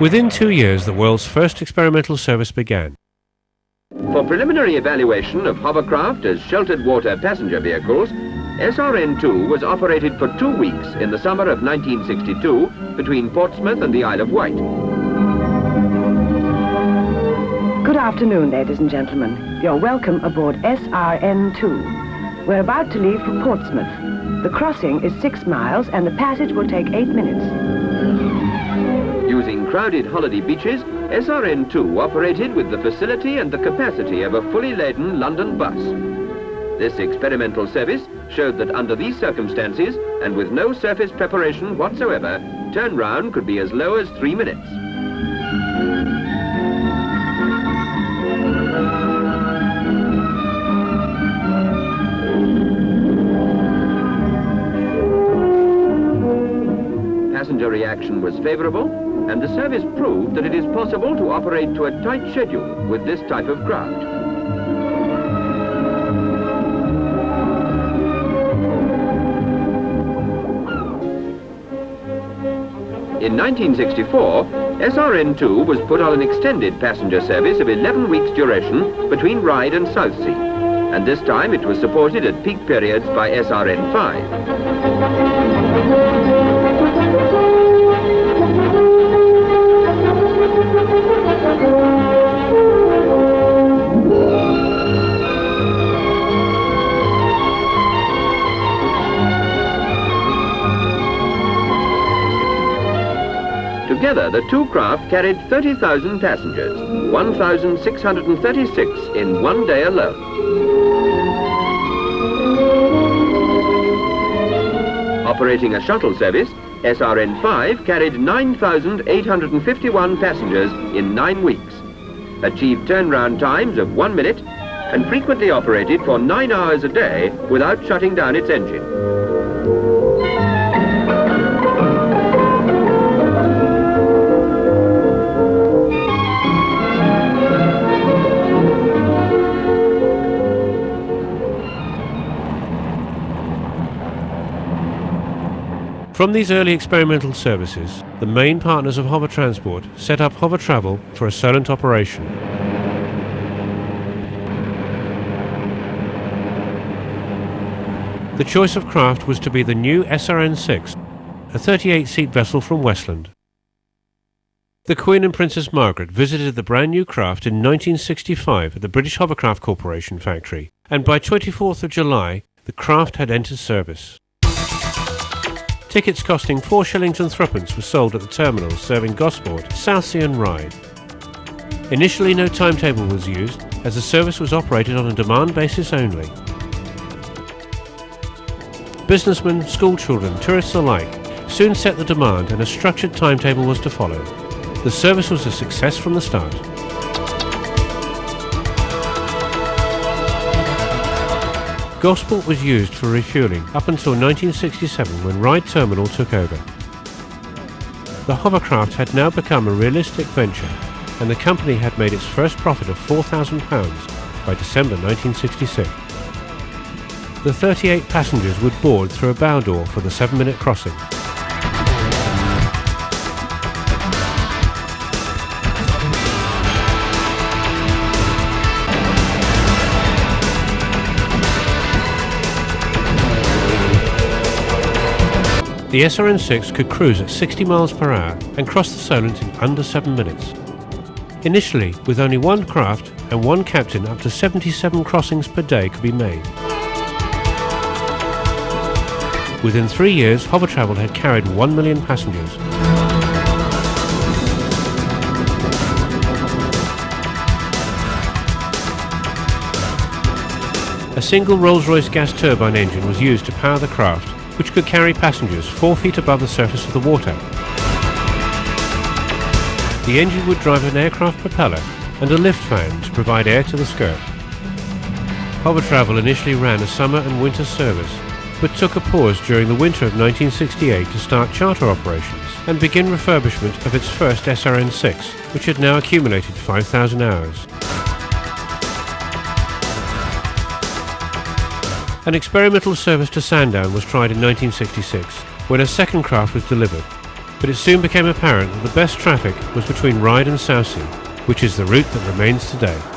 Within 2 years, the world's first experimental service began. For preliminary evaluation of hovercraft as sheltered water passenger vehicles, SRN-2 was operated for 2 weeks in the summer of 1962 between Portsmouth and the Isle of Wight. Good afternoon, ladies and gentlemen. You're welcome aboard SRN-2. We're about to leave for Portsmouth. The crossing is 6 miles and the passage will take 8 minutes. Using crowded holiday beaches, SRN-2 operated with the facility and the capacity of a fully laden London bus. This experimental service showed that under these circumstances, and with no surface preparation whatsoever, turnaround could be as low as 3 minutes. Passenger reaction was favorable, and the service proved that it is possible to operate to a tight schedule with this type of craft. In 1964, SRN-2 was put on an extended passenger service of 11 weeks duration between Ryde and Southsea, and this time it was supported at peak periods by SRN-5. Together, the two craft carried 30,000 passengers, 1,636 in 1 day alone. Operating a shuttle service, SRN-5 carried 9,851 passengers in 9 weeks, achieved turnaround times of 1 minute, and frequently operated for 9 hours a day without shutting down its engine. From these early experimental services, the main partners of Hover Transport set up Hovertravel for a Solent operation. The choice of craft was to be the new SRN-6, a 38-seat vessel from Westland. The Queen and Princess Margaret visited the brand new craft in 1965 at the British Hovercraft Corporation factory, and by 24th of July, the craft had entered service. Tickets costing 4 shillings and threepence were sold at the terminals serving Gosport, Southsea and Ryde. Initially no timetable was used, as the service was operated on a demand basis only. Businessmen, schoolchildren, tourists alike soon set the demand and a structured timetable was to follow. The service was a success from the start. Gosport was used for refuelling up until 1967 when Ryde Terminal took over. The hovercraft had now become a realistic venture and the company had made its first profit of £4,000 by December 1966. The 38 passengers would board through a bow door for the 7-minute crossing. The SRN-6 could cruise at 60 miles per hour and cross the Solent in under 7 minutes. Initially, with only one craft and one captain, up to 77 crossings per day could be made. Within 3 years, Hovertravel had carried 1 million passengers. A single Rolls-Royce gas turbine engine was used to power the craft, which could carry passengers 4 feet above the surface of the water. The engine would drive an aircraft propeller and a lift fan to provide air to the skirt. Hovertravel initially ran a summer and winter service, but took a pause during the winter of 1968 to start charter operations and begin refurbishment of its first SRN-6, which had now accumulated 5,000 hours. An experimental service to Sandown was tried in 1966, when a second craft was delivered. but it soon became apparent that the best traffic was between Ryde and Southsea, which is the route that remains today.